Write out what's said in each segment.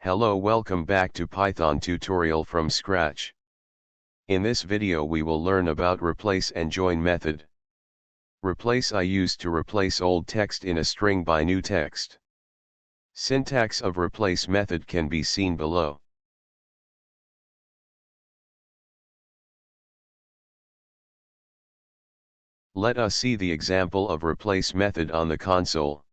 Hello, welcome back to Python tutorial from scratch. In this video we will learn about replace and join method. Replace I use to replace old text in a string by new text. Syntax of replace method can be seen below. Let us see the example of replace method on the console.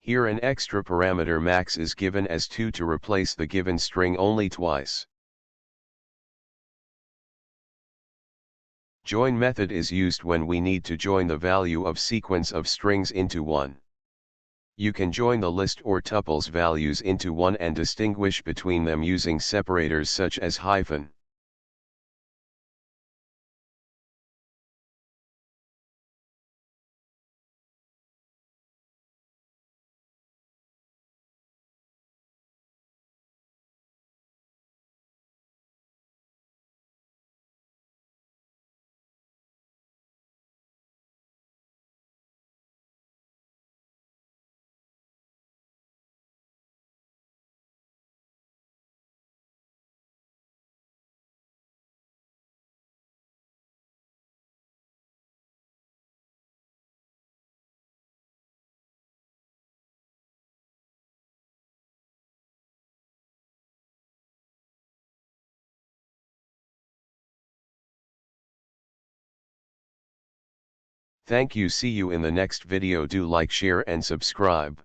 Here an extra parameter max is given as 2 to replace the given string only twice. Join method is used when we need to join the value of sequence of strings into one. You can join the list or tuples values into one and distinguish between them using separators such as hyphen. Thank you. See you in the next video. Do like, share and subscribe.